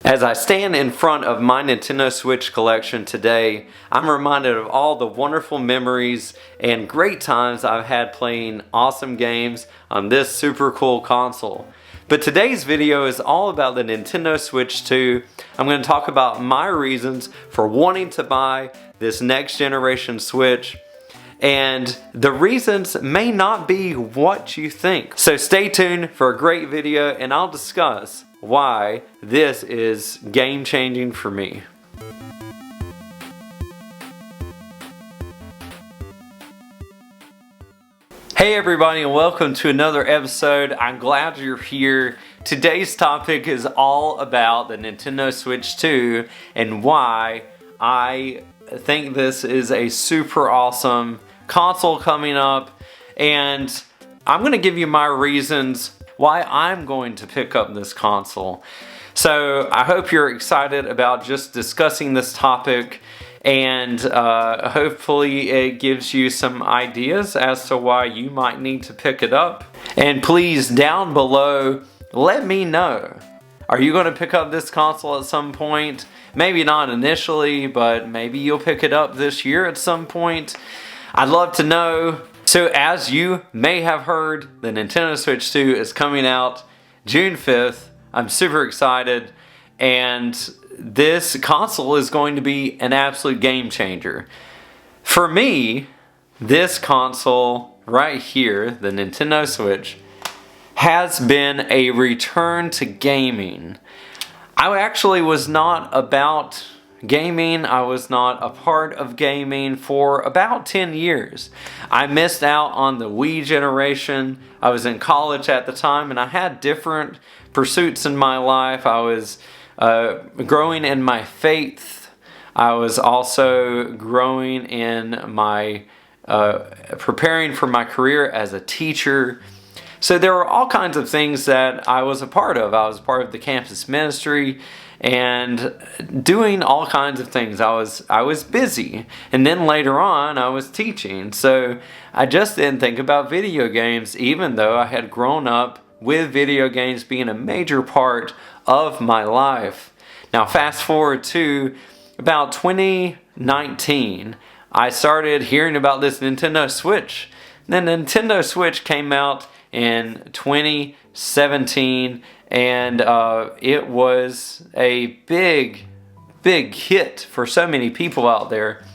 As I stand in front of my Nintendo Switch collection today, I'm reminded of all the wonderful memories and great times I've had playing awesome games on this super cool console. But today's video is all about the Nintendo Switch 2. I'm going to talk about my reasons for wanting to buy this next generation Switch. And the reasons may not be what you think. So stay tuned for a great video and I'll discuss why this is game changing for me. Hey everybody, and welcome to another episode. I'm glad you're here. Today's topic is all about the Nintendo Switch 2 and why I think this is a super awesome console coming up, and I'm going to give you my reasons why I'm going to pick up this console. So I hope you're excited about just discussing this topic, and hopefully it gives you some ideas as to why you might need to pick it up. And please, down below, let me know. Are you going to pick up this console at some point? Maybe not initially, but maybe you'll pick it up this year at some point. I'd love to know. So as you may have heard, the Nintendo Switch 2 is coming out June 5th. I'm super excited, and this console is going to be an absolute game changer. For me, this console right here, the Nintendo Switch, has been a return to gaming. I actually was not about gaming. I was not a part of gaming for about 10 years. I missed out on the Wii generation. I was in college at the time and I had different pursuits in my life. I was growing in my faith. I was also growing in my preparing for my career as a teacher. So there were all kinds of things that I was a part of. I was part of the campus ministry and doing all kinds of things. I was busy, and then later on I was teaching, so I just didn't think about video games, even though I had grown up with video games being a major part of my life. Now fast forward to about 2019, I started hearing about this Nintendo Switch. The Nintendo Switch came out in 2017, and it was a big hit for so many people out there.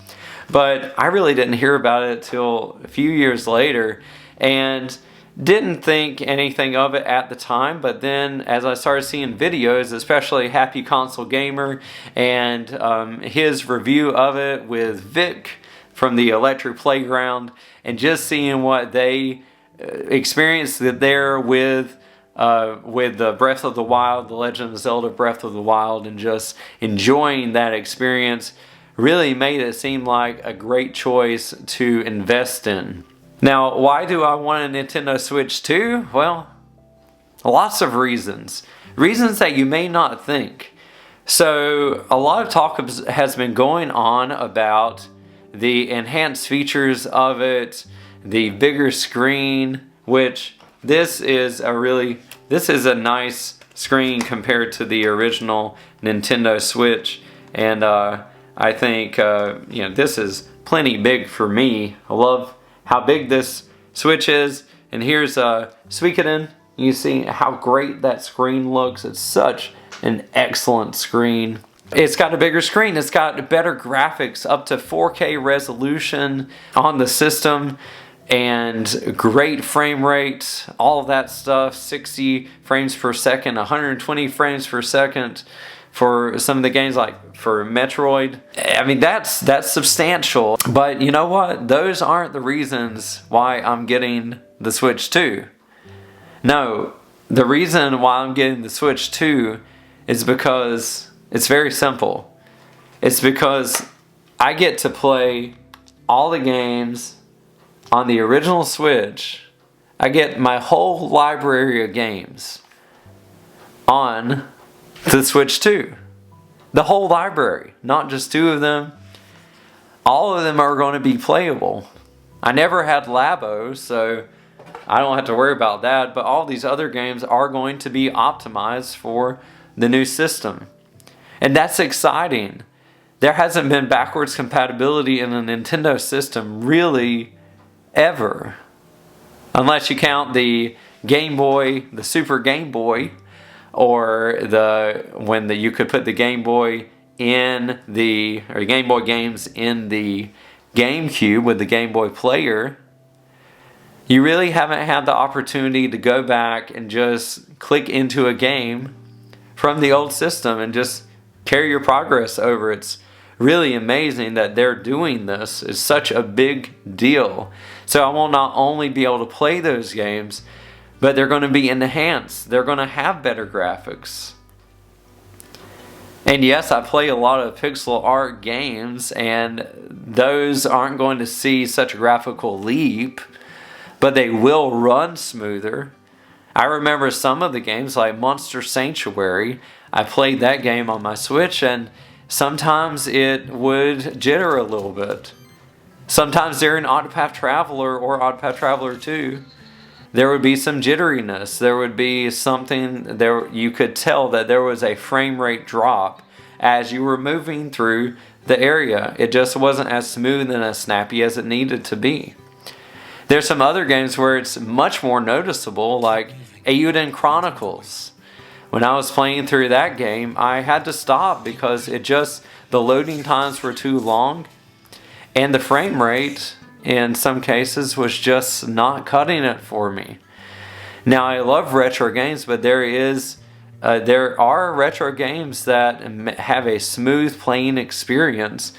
But I really didn't hear about it till a few years later, and didn't think anything of it at the time. But then as I started seeing videos, especially Happy Console Gamer and his review of it with Vic from the Electric Playground, and just seeing what they experienced there with the Breath of the Wild, The Legend of Zelda Breath of the Wild, and just enjoying that experience, really made it seem like a great choice to invest in. Now, why do I want a Nintendo Switch 2? Well, lots of reasons. Reasons that you may not think. So, a lot of talk has been going on about the enhanced features of it, the bigger screen, which this is a nice screen compared to the original Nintendo Switch, and I think this is plenty big for me. I love how big this Switch is, and here's Suikoden. You see how great that screen looks. It's such an excellent screen. It's got a bigger screen. It's got better graphics, up to 4K resolution on the system, and great frame rate, all of that stuff, 60 frames per second, 120 frames per second for some of the games, like for Metroid. I mean, that's substantial. But you know what? Those aren't the reasons why I'm getting the Switch 2. No, the reason why I'm getting the Switch 2 is because it's very simple. It's because I get to play all the games on the original Switch. I get my whole library of games on the Switch 2. The whole library, not just two of them. All of them are going to be playable. I never had Labo, so I don't have to worry about that, but all these other games are going to be optimized for the new system. And that's exciting. There hasn't been backwards compatibility in a Nintendo system really ever. Unless you count the Game Boy, the Super Game Boy, or when you could put the Game Boy in or Game Boy games in the GameCube with the Game Boy player. You really haven't had the opportunity to go back and just click into a game from the old system and just carry your progress over. It's really amazing that they're doing this. It's such a big deal. So I will not only be able to play those games, but they're going to be enhanced. They're going to have better graphics. And yes, I play a lot of pixel art games, and those aren't going to see such a graphical leap, but they will run smoother. I remember some of the games like Monster Sanctuary. I played that game on my Switch, and sometimes it would jitter a little bit. Sometimes during Octopath Traveler or Octopath Traveler 2, there would be some jitteriness. There would be something there. You could tell that there was a frame rate drop as you were moving through the area. It just wasn't as smooth and as snappy as it needed to be. There's some other games where it's much more noticeable, like Eiyuden Chronicles. When I was playing through that game, I had to stop because the loading times were too long, and the frame rate in some cases was just not cutting it for me. Now, I love retro games, but there are retro games that have a smooth playing experience.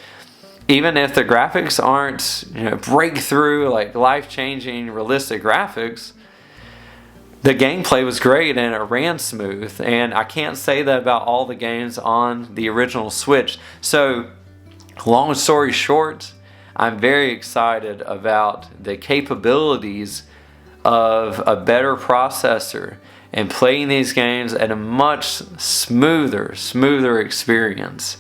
Even if the graphics aren't breakthrough, like life-changing, realistic graphics, the gameplay was great and it ran smooth. And I can't say that about all the games on the original Switch. So, long story short, I'm very excited about the capabilities of a better processor and playing these games at a much smoother experience.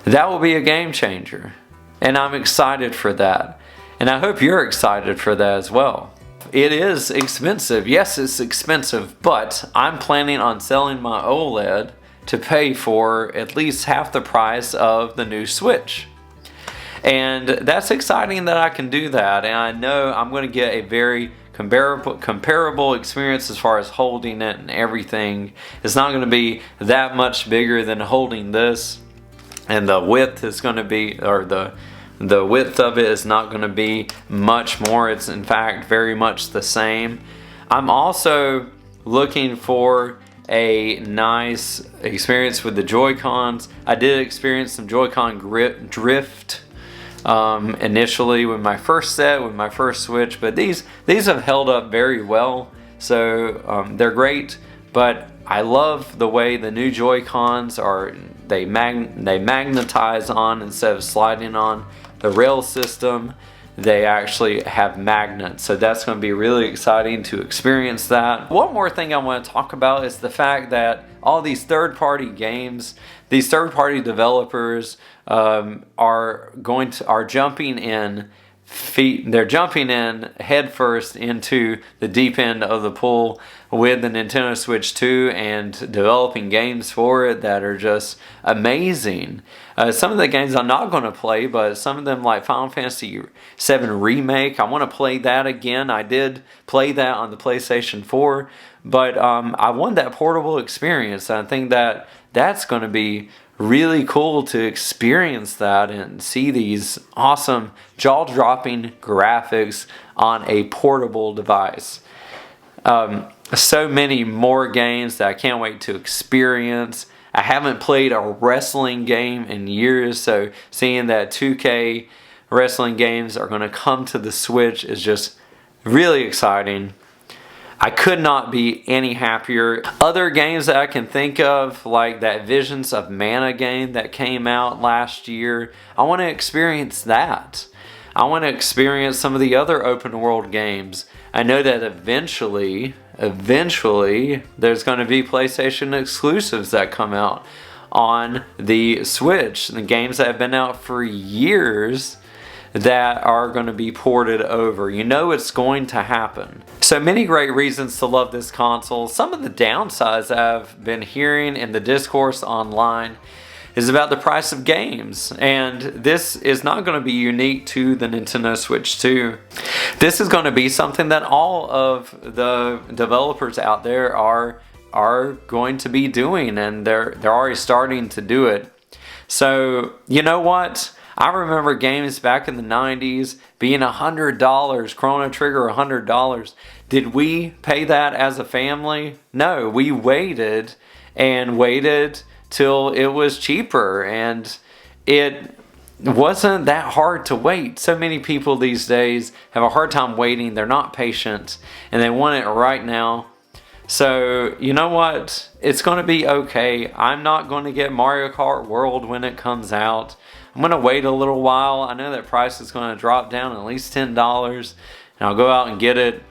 That will be a game changer, and I'm excited for that. And I hope you're excited for that as well. It is expensive. Yes, it's expensive, but I'm planning on selling my OLED to pay for at least half the price of the new Switch. And that's exciting that I can do that, and I know I'm going to get a very comparable experience as far as holding it and everything. It's not going to be that much bigger than holding this, and the width is going to be, or the width of it is not going to be much more. It's in fact very much the same. I'm also looking for a nice experience with the Joy-Cons. I did experience some Joy-Con drift initially with my first Switch, but these have held up very well, so they're great. But I love the way the new Joy-Cons are. They magnetize on instead of sliding on. The rail system, they actually have magnets, so that's going to be really exciting to experience that. One more thing I want to talk about is the fact that all these third-party games, these third-party developers are jumping in they're jumping in headfirst into the deep end of the pool with the Nintendo Switch 2 and developing games for it that are just amazing. Some of the games I'm not going to play, but some of them, like Final Fantasy VII Remake, I want to play that again. I did play that on the PlayStation 4, but I want that portable experience. I think that that's going to be really cool to experience that and see these awesome jaw-dropping graphics on a portable device. So many more games that I can't wait to experience. I haven't played a wrestling game in years, so seeing that 2K wrestling games are going to come to the Switch is just really exciting. I could not be any happier. Other games that I can think of, like that Visions of Mana game that came out last year, I want to experience that. I want to experience some of the other open world games. I know that eventually, there's going to be PlayStation exclusives that come out on the Switch. The games that have been out for years that are going to be ported over. You know it's going to happen. So many great reasons to love this console. Some of the downsides I've been hearing in the discourse online is about the price of games. And this is not going to be unique to the Nintendo Switch 2. This is going to be something that all of the developers out there are going to be doing, and they're already starting to do it. So, you know what? I remember games back in the 90s being $100, Chrono Trigger $100. Did we pay that as a family? No, we waited and waited till it was cheaper, and it wasn't that hard to wait. So many people these days have a hard time waiting. They're not patient and they want it right now. So, you know what? It's going to be okay. I'm not going to get Mario Kart World when it comes out. I'm going to wait a little while. I know that price is going to drop down at least $10, and I'll go out and get it.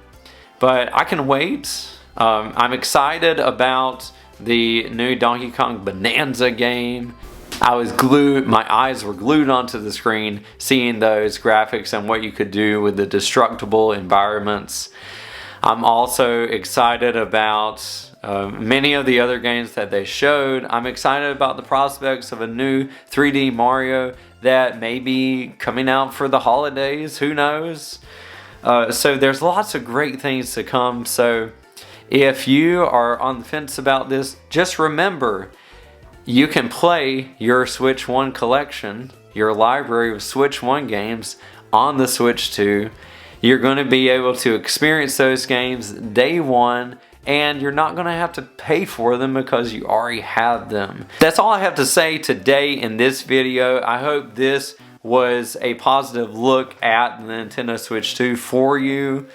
But I can wait. I'm excited about the new Donkey Kong Bonanza game. My eyes were glued onto the screen seeing those graphics and what you could do with the destructible environments. I'm also excited about many of the other games that they showed. I'm excited about the prospects of a new 3D Mario that may be coming out for the holidays. Who knows? So there's lots of great things to come. So if you are on the fence about this, just remember, you can play your Switch 1 collection, your library of Switch 1 games on the Switch 2. You're going to be able to experience those games day one, and you're not going to have to pay for them because you already have them. That's all I have to say today in this video. I hope this was a positive look at the Nintendo Switch 2 for you.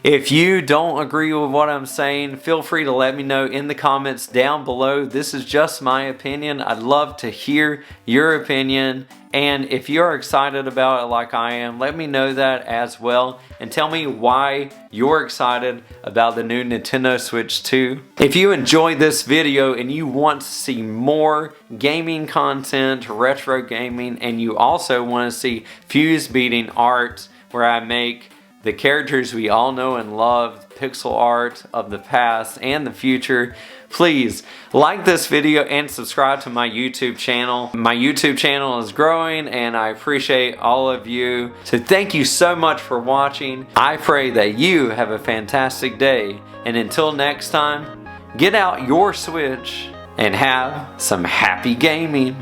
If you don't agree with what I'm saying, feel free to let me know in the comments down below. This is just my opinion. I'd love to hear your opinion. And if you're excited about it like I am, let me know that as well. And tell me why you're excited about the new Nintendo Switch 2. If you enjoyed this video and you want to see more gaming content, retro gaming, and you also want to see fuse beating art where I make the characters we all know and love, pixel art of the past and the future, please like this video and subscribe to my YouTube channel. My YouTube channel is growing and I appreciate all of you. So thank you so much for watching. I pray that you have a fantastic day. And until next time, get out your Switch and have some happy gaming.